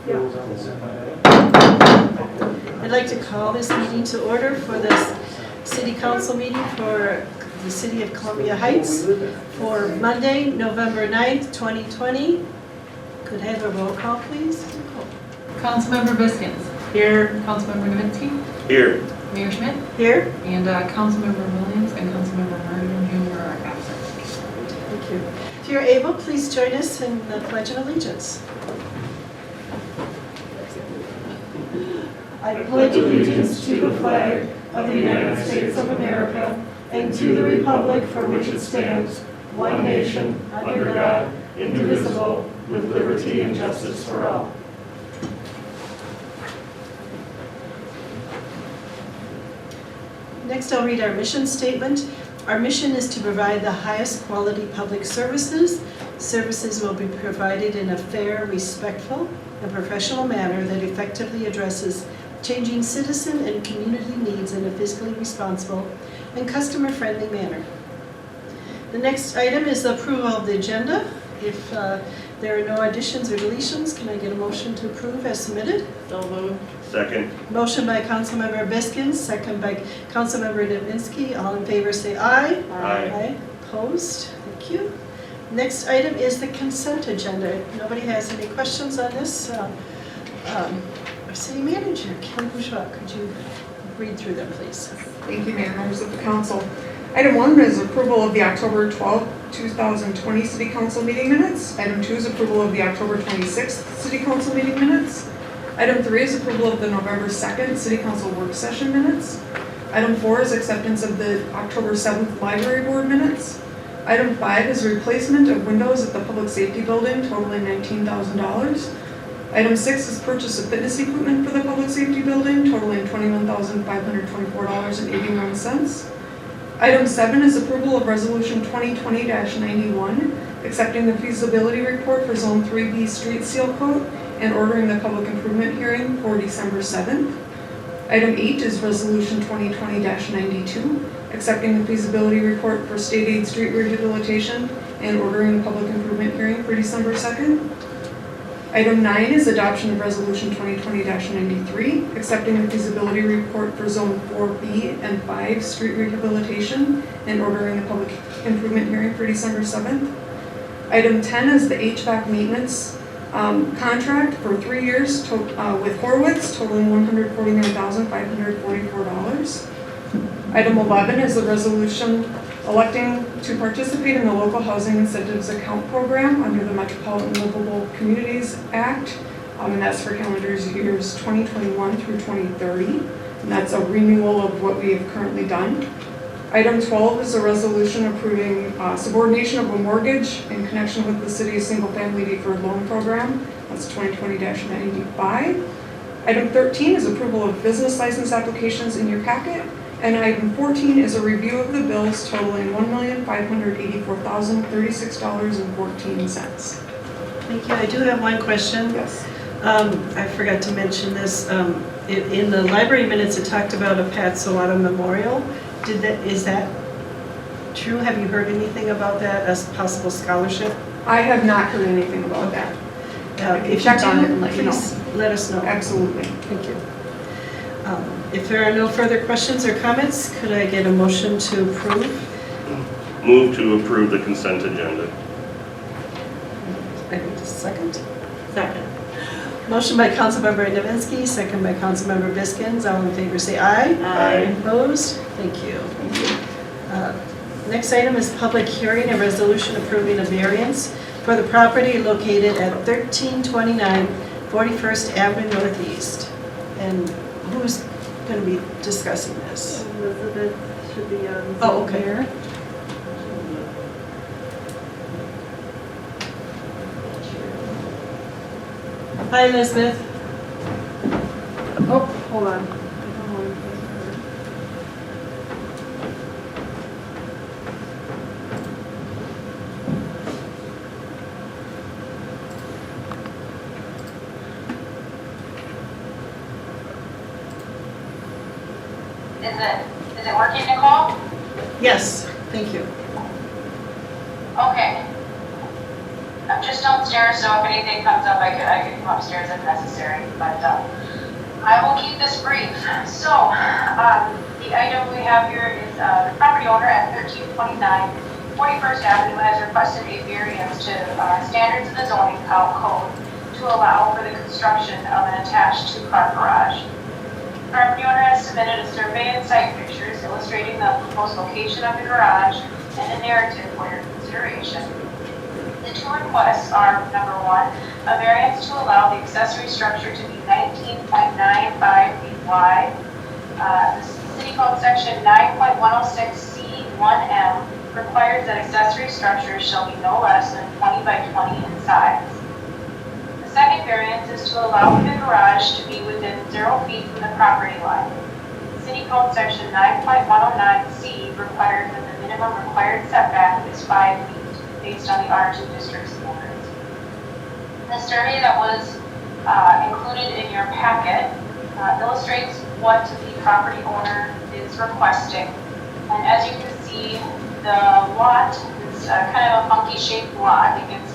I'd like to call this meeting to order for this city council meeting for the city of Columbia Heights for Monday, November 9th, 2020. Could I have a roll call, please? Councilmember Biskins. Here. Councilmember Nowinski. Here. Mayor Schmitt. Here. And Councilmember Williams and Councilmember Martin Jr. are absent. Thank you. If you're able, please join us in the Pledge of Allegiance. I pledge allegiance to the flag of the United States of America and to the republic for which it stands, one nation, under God, indivisible, with liberty and justice for all. Next, I'll read our mission statement. Our mission is to provide the highest quality public services. Services will be provided in a fair, respectful, and professional manner that effectively addresses changing citizen and community needs in a fiscally responsible and customer-friendly manner. The next item is the approval of the agenda. If there are no additions or deletions, can I get a motion to approve as submitted? So moved. Second. Motion by Councilmember Biskins, second by Councilmember Nowinski. All in favor say aye. Aye. Opposed? Thank you. Next item is the consent agenda. If nobody has any questions on this, our city manager, Kelli Bourgeois, could you read through them, please? Thank you, Mayor, members of the council. Item 1 is approval of the October 12, 2020 City Council meeting minutes. Item 2 is approval of the October 26th City Council meeting minutes. Item 3 is approval of the November 2nd City Council work session minutes. Item 4 is acceptance of the October 7th Library Board minutes. Item 5 is replacement of windows at the Public Safety Building totaling $19,000. Item 6 is purchase of fitness equipment for the Public Safety Building totaling $21,524.81. Item 7 is approval of Resolution 2020-91, accepting the feasibility report for Zone 3B street seal coat and ordering the public improvement hearing for December 7th. Item 8 is Resolution 2020-92, accepting the feasibility report for state aid street rehabilitation and ordering the public improvement hearing for December 2nd. Item 9 is adoption of Resolution 2020-93, accepting the feasibility report for Zone 4B and 5 street rehabilitation and ordering the public improvement hearing for December 7th. Item 10 is the HVAC maintenance contract for 3 years with Horwitz, totaling $149,544. Item 11 is a resolution electing to participate in the local housing incentives account program under the Metropolitan Livable Communities Act, and that's for calendar years 2021 through 2030, and that's a renewal of what we have currently done. Item 12 is a resolution approving subordination of a mortgage in connection with the city's single-family deferred loan program. That's 2020-95. Item 13 is approval of business license applications in your packet. And item 14 is a review of the bills totaling $1,584,036.14. Thank you. I do have one question. Yes. I forgot to mention this. In the library minutes, it talked about a Pat Sawada Memorial. Is that true? Have you heard anything about that as possible scholarship? I have not heard anything about that. If check you on do, it and let you know. please let us know. Absolutely. Thank you. If there are no further questions or comments, could I get a motion to approve? Move to approve the consent agenda. I need a second. Second. Motion by Councilmember Nowinski, second by Councilmember Biskins. All in favor say aye. Aye. Opposed? Thank you. Next item is public hearing, a resolution approving a variance for the property located at 1329 41st Avenue Northeast. And who's going to be discussing this? Elizabeth should be on. Oh, okay. Here. Hi, Elizabeth. Oh, hold on. Is it working, Nicole? Yes, thank you. Okay. I'm just downstairs, so if anything comes up, I could come upstairs if necessary, but I will keep this brief. So, the item we have here is the property owner at 1329 41st Avenue has requested a variance to standards of the zoning code to allow for the construction of an attached two-car garage. The property owner has submitted a survey and site pictures illustrating the proposed location of the garage and a narrative for your consideration. The two requests are, number one, a variance to allow the accessory structure to be 19.95 feet wide. The City Code Section 9.106C1M requires that accessory structures shall be no less than 20 by 20 in size. The second variance is to allow for the garage to be within 0 feet from the property line. City Code Section 9.109C requires that the minimum required setback is 5 feet based on the R2 district standards. The survey that was included in your packet illustrates what the property owner is requesting. And as you can see, the lot is kind of a funky shaped lot. It gets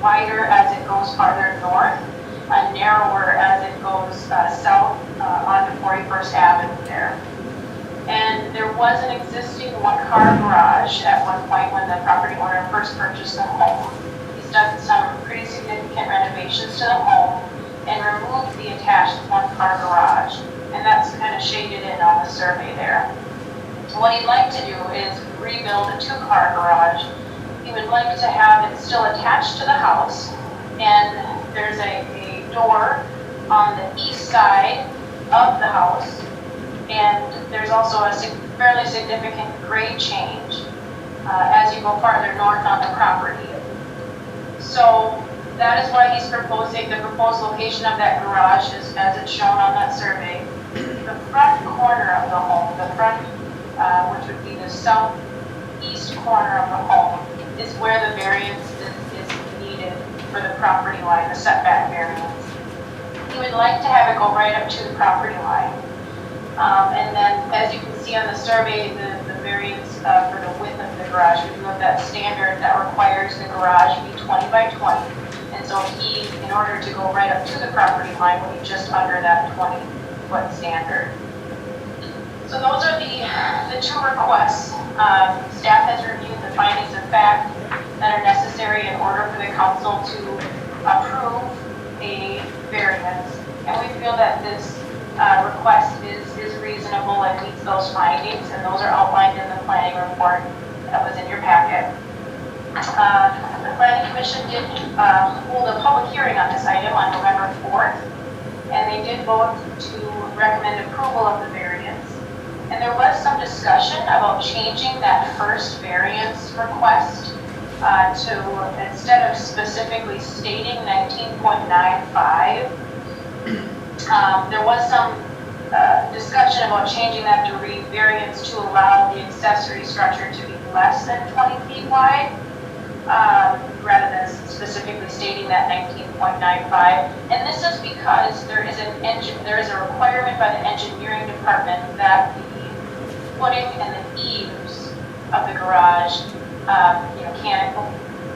wider as it goes farther north and narrower as it goes south onto 41st Avenue there. And there was an existing one-car garage at one point when the property owner first purchased the home. He's done some pretty significant renovations to the home and removed the attached one-car garage. And that's kind of shaded in on the survey there. What he'd like to do is rebuild a two-car garage. He would like to have it still attached to the house, and there's a door on the east side of the house, and there's also a fairly significant grade change as you go farther north on the property. So that is why he's proposing the proposed location of that garage is as it's shown on that survey. The front corner of the home, the front, which would be the southeast corner of the home, is where the variance is needed for the property line, the setback variance. He would like to have it go right up to the property line. And then, as you can see on the survey, the variance for the width of the garage, we do have that standard that requires the garage be 20 by 20. And so he, in order to go right up to the property line, will be just under that 20-foot standard. So those are the two requests. Staff has reviewed the findings of fact that are necessary in order for the council to approve a variance. And we feel that this request is reasonable and meets those findings, and those are outlined in the planning report that was in your packet. The Planning Commission did hold a public hearing on this item on November 4th, and they did vote to recommend approval of the variance. And there was some discussion about changing that first variance request to, instead of specifically stating 19.95, there was some discussion about changing that to read variance to allow the accessory structure to be less than 20 feet wide, rather than specifically stating that 19.95. And this is because there is a requirement by the engineering department that the footing and the eaves of the garage, can't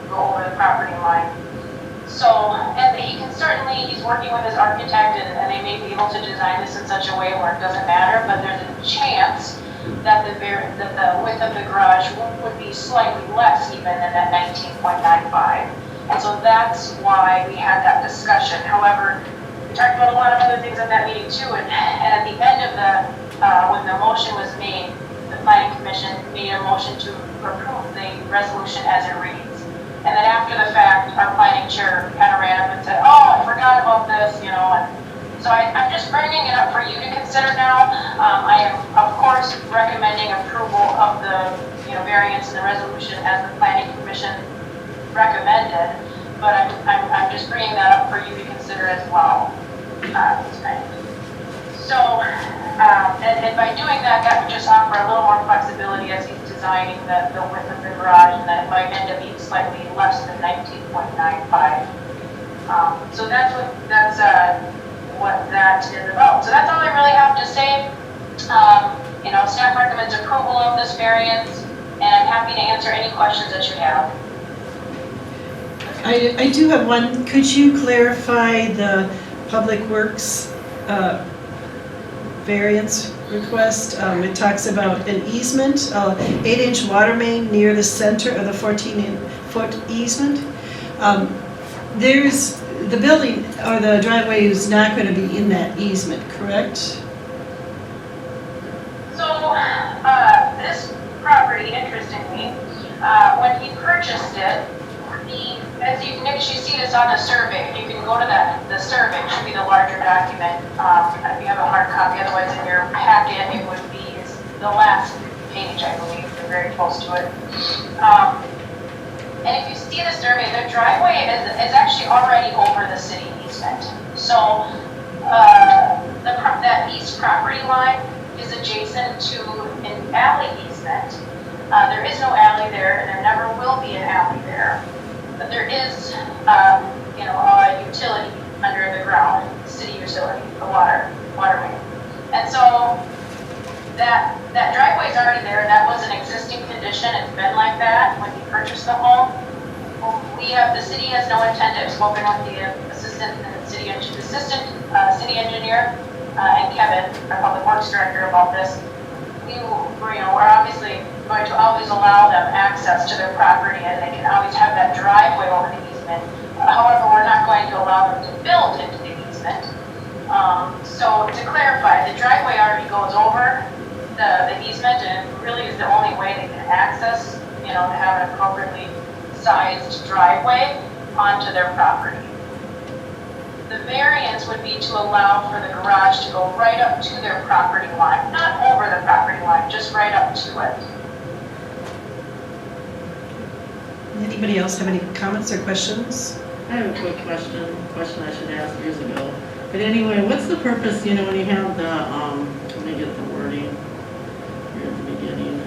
go over the property line. So, and he can certainly, he's working with his architect, and they may be able to design this in such a way where it doesn't matter, but there's a chance that the width of the garage would be slightly less even than that 19.95. And so that's why we had that discussion. However, we talked about a lot of other things at that meeting too, and at the end of when the motion was made, the Planning Commission made a motion to approve the resolution as it reads. And then after the fact, our planning chair kind of ran up and said, oh, I forgot about this, and so I'm just bringing it up for you to consider now. I am, of course, recommending approval of the, variance in the resolution as the Planning Commission recommended, but I'm just bringing that up for you to consider as well tonight. So, and by doing that, that would just offer a little more flexibility as he's designing the width of the garage, and that it might end up being slightly less than 19.95. So that's what that is about. So that's all I really have to say. Staff recommends approval of this variance, and I'm happy to answer any questions that you have. I do have one. Could you clarify the Public Works variance request? It talks about an easement, 8-inch water main near the center of the 14-foot easement. There's, the building or the driveway is not going to be in that easement, correct? So, this property, interestingly, when he purchased it, as you can actually see this on the survey, you can go to the survey, it should be the larger document, if you have a hard copy, otherwise in your packet, it would be, it's the last page, I believe, you're very close to it. And if you see the survey, the driveway is actually already over the city easement. So, that east property line is adjacent to an alley easement. There is no alley there, and there never will be an alley there. But there is, a utility under the ground, city utility, the water main. And so that driveway is already there. That was an existing condition. It's been like that when you purchased the home. The city has no intent. I've spoken with the assistant city engineer and Kevin, our public works director, about this. We're obviously going to always allow them access to their property, and they can always have that driveway over the easement. However, we're not going to allow them to build into the easement. So to clarify, the driveway already goes over the easement, and it really is the only way they can access, to have an appropriately sized driveway onto their property. The variance would be to allow for the garage to go right up to their property line, not over the property line, just right up to it. Anybody else have any comments or questions? I have a quick question I should ask years ago. But anyway, what's the purpose, when you have the, let me get the wording here at the beginning.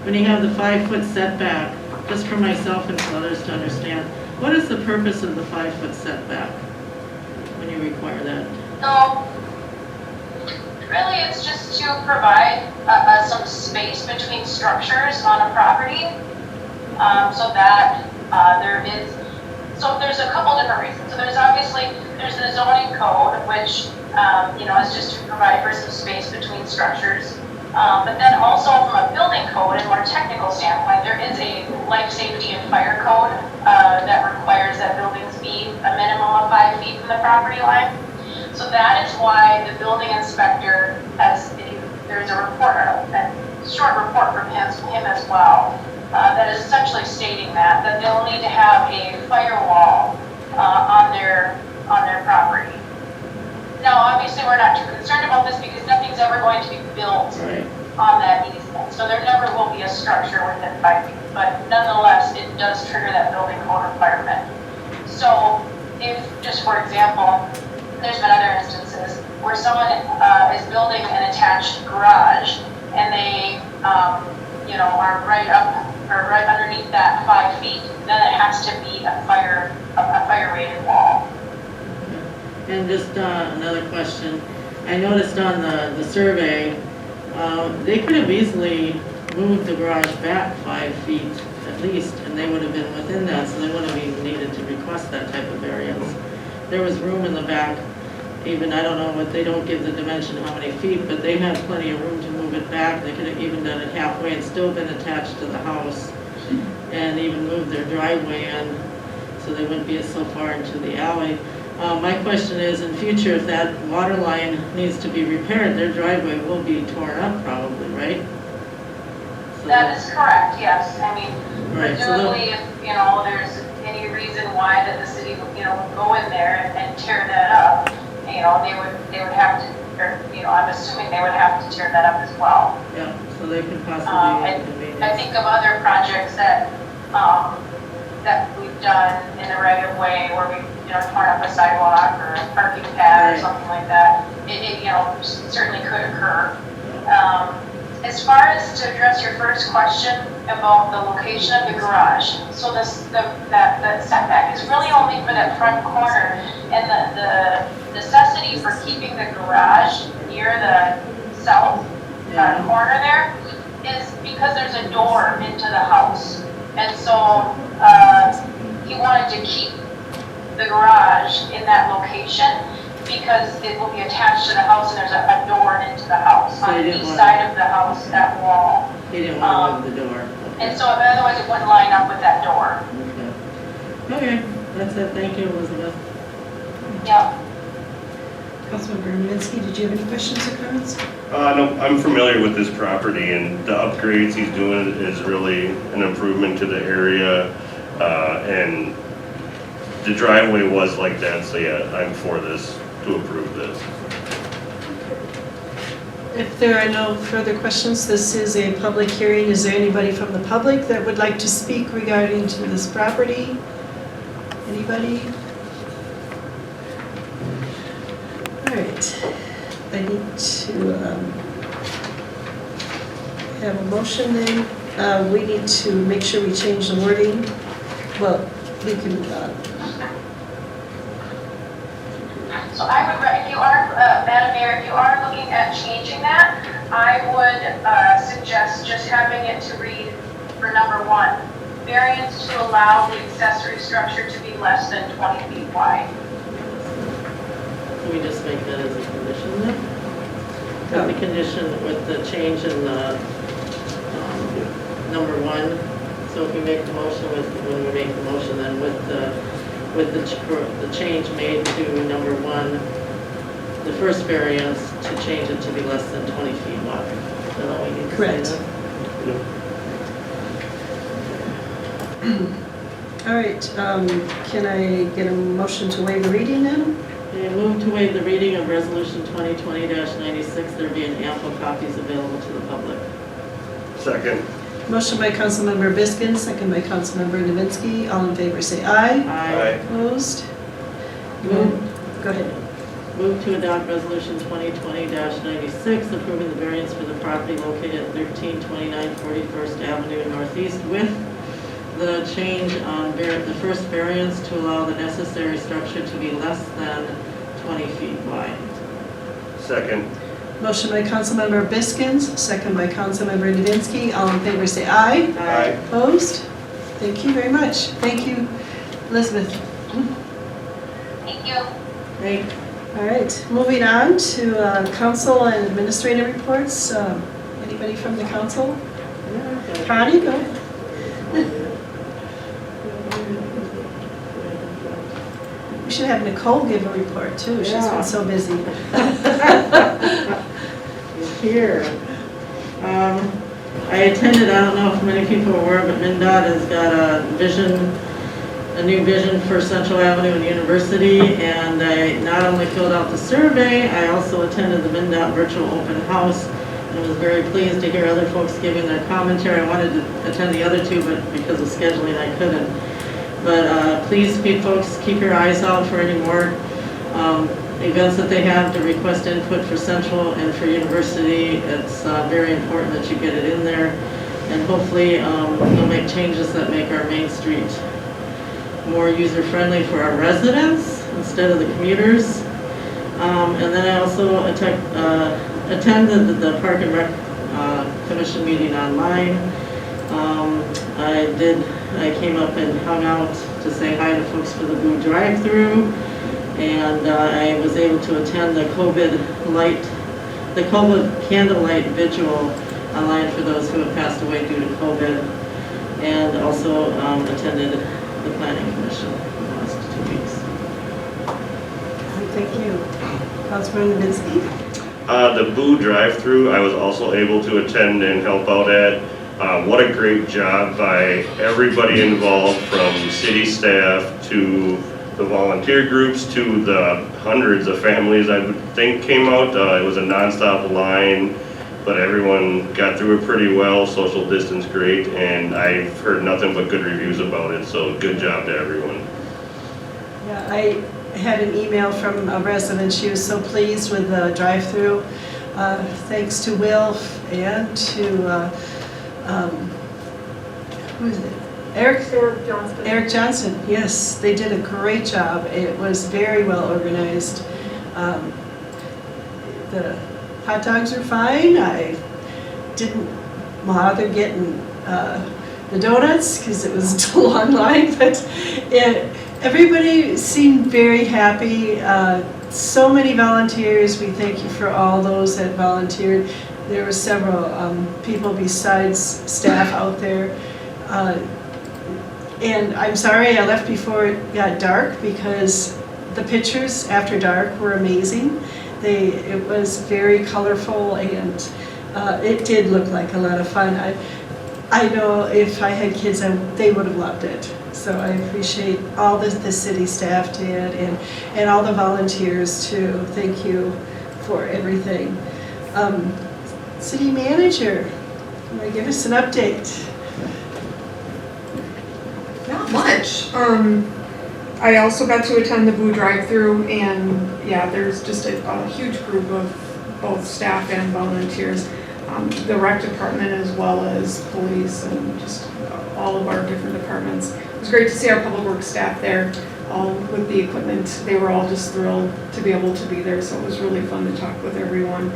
When you have the 5-foot setback, just for myself and for others to understand, what is the purpose of the 5-foot setback when you require that? So, really it's just to provide some space between structures on a property, so that there's a couple different reasons. So there's the zoning code, which, is just to provide for some space between structures. But then also from a building code and more technical standpoint, there is a life safety and fire code that requires that buildings be a minimum of 5 feet from the property line. So that is why the building inspector there's a report, a short report from him as well, that is essentially stating that they'll need to have a firewall on their property. Now, obviously, we're not too concerned about this because nothing's ever going to be built on that easement. So there never will be a structure within 5 feet. But nonetheless, it does trigger that building code requirement. So if, just for example, there's been other instances where someone is building an attached garage and they, are right up or right underneath that 5 feet, then it has to be a fire-rated wall. And just another question. I noticed on the survey, they could have easily moved the garage back 5 feet at least, and they would have been within that, so they wouldn't have even needed to request that type of variance. There was room in the back, even, I don't know what, they don't give the dimension how many feet, but they had plenty of room to move it back. They could have even done it halfway and still been attached to the house, and even moved their driveway in, so they wouldn't be so far into the alley. My question is, in future, if that water line needs to be repaired, their driveway will be torn up probably, right? So that is correct, yes. I mean, right, presumably if, there's any reason why that the city would, would go in there and tear that up, they would have to, or, I'm assuming they would have to tear that up as well. yeah, so they could possibly inconvenience. I think of other projects that we've done in the right of way where we've, torn up a sidewalk or a parking pad or something like that. It certainly could occur. As far as to address your first question about the location of the garage, so the setback is really only for that front corner, and the necessity for keeping the garage near the south corner there is because there's a door into the house. And so he wanted to keep the garage in that location because it will be attached to the house and there's a door into the house. So On you the didn't east want- side of the house, that wall. He didn't want to move the door. And so otherwise it wouldn't line up with that door. Okay. Okay, that's it. Thank you, Elizabeth. Yep. Councilmember Minsky, did you have any questions or comments? No, I'm familiar with this property, and the upgrades he's doing is really an improvement to the area. And the driveway was like that, so yeah, I'm for this, to approve this. If there are no further questions, this is a public hearing. Is there anybody from the public that would like to speak regarding to this property? Anybody? All right, I need to have a motion then. We need to make sure we change the wording. Well, we can, So I would, if you are, Madam Mayor, if you are looking at changing that, I would suggest just having it to read for number 1, variance to allow the accessory structure to be less than 20 feet wide. Can we just make that as a condition then? With the condition, with the change in the, number 1, so if we make the motion when we make the motion, then with the change made to number 1, the first variance to change it to be less than 20 feet wide. Is that all we need to say Correct. then? all right, can I get a motion to waive the reading then? Okay, move to waive the reading of Resolution 2020-96, there being ample copies available to the public. Second. Motion by Councilmember Biskin, second by Councilmember Nowinski. All in favor say aye. Aye. Opposed? Move. Go ahead. Move to adopt Resolution 2020-96, approving the variance for the property located at 1329 41st Avenue Northeast with the change on the first variance to allow the necessary structure to be less than 20 feet wide. Second. Motion by Councilmember Biskins, second by Councilmember Nowinski. All in favor say aye. Aye. Opposed? Thank you very much. Thank you, Elizabeth. Thank you. Great. All right, moving on to council and administrative reports. Anybody from the council? Connie, go ahead. We should have Nicole give a report too. She's Yeah. been so busy. Here. I attended, I don't know if many people are aware, but MnDOT has got a new vision for Central Avenue and University, and I not only filled out the survey, I also attended the MnDOT virtual open house, and was very pleased to hear other folks giving their commentary. I wanted to attend the other two, but because of scheduling, I couldn't. But please, folks, keep your eyes out for any more events that they have to request input for Central and for University. It's very important that you get it in there, and hopefully they'll make changes that make our Main Street more user-friendly for our residents instead of the commuters. And then I also attended the Park and Rec Commission meeting online. I came up and hung out to say hi to folks for the Boo drive-through, and I was able to attend the COVID candlelight vigil online for those who have passed away due to COVID, and also attended the Planning Commission for the last 2 weeks. Thank you. Councilmember Nowinski. The Boo drive-through, I was also able to attend and help out at. What a great job by everybody involved, from city staff to the volunteer groups to the hundreds of families I would think came out. It was a nonstop line, but everyone got through it pretty well, social distance great, and I've heard nothing but good reviews about it, so good job to everyone. Yeah, I had an email from a resident. She was so pleased with the drive-through. Thanks to Will and to, who is it? Eric Johnston. Eric Johnson, yes, they did a great job. It was very well organized. The hot dogs were fine. I didn't bother getting the donuts, because it was a long line, but everybody seemed very happy. So many volunteers, we thank you for all those that volunteered. There were several people besides staff out there. And I'm sorry I left before it got dark, because the pictures after dark were amazing. It was very colorful, and it did look like a lot of fun. I know if I had kids, they would have loved it. So I appreciate all the city staff did, and all the volunteers too. Thank you for everything. City manager, want to give us an update? Not much. I also got to attend the Boo drive-through, and yeah, there's just a huge group of both staff and volunteers. The rec department as well as police and just all of our different departments. It was great to see our public works staff there, all with the equipment. They were all just thrilled to be able to be there, so it was really fun to talk with everyone.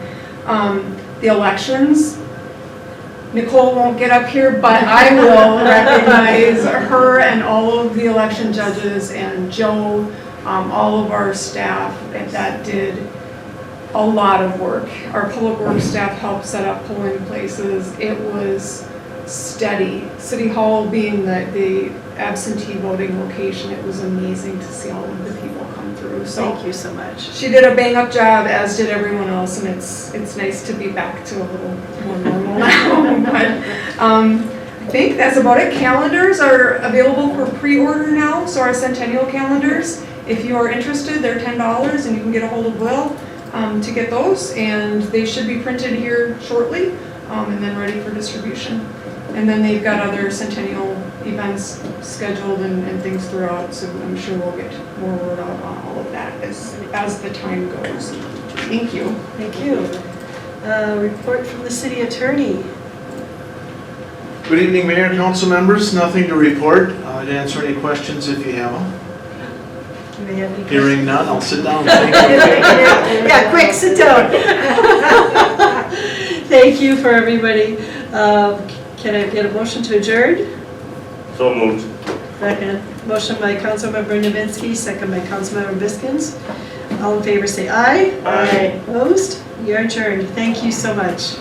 The elections, Nicole won't get up here, but I will recognize her and all of the election judges and Joe, all of our staff that did a lot of work. Our public works staff helped set up polling places. It was steady. City Hall being the absentee voting location, it was amazing to see all of the people come through. So Thank you so much. she did a bang up job, as did everyone else, and it's nice to be back to a little more normal now. But I think that's about it. Calendars are available for pre-order now, so our centennial calendars, if you are interested, they're $10, and you can get a hold of Will to get those, and they should be printed here shortly, and then ready for distribution. And then they've got other centennial events scheduled and things throughout, so I'm sure we'll get more word out on all of that as the time goes. Thank you. Thank you. Report from the city attorney. Good evening, Mayor and council members. Nothing to report. I'd answer any questions if you have them. Do we have any Hearing none, I'll sit down. Thank you. Yeah, quick, sit down. Thank you for everybody. Can I get a motion to adjourn? So moved. Second. Motion by Councilmember Novinsky, second by Councilmember Biskins. All in favor say aye. Aye. Opposed? You're adjourned. Thank you so much.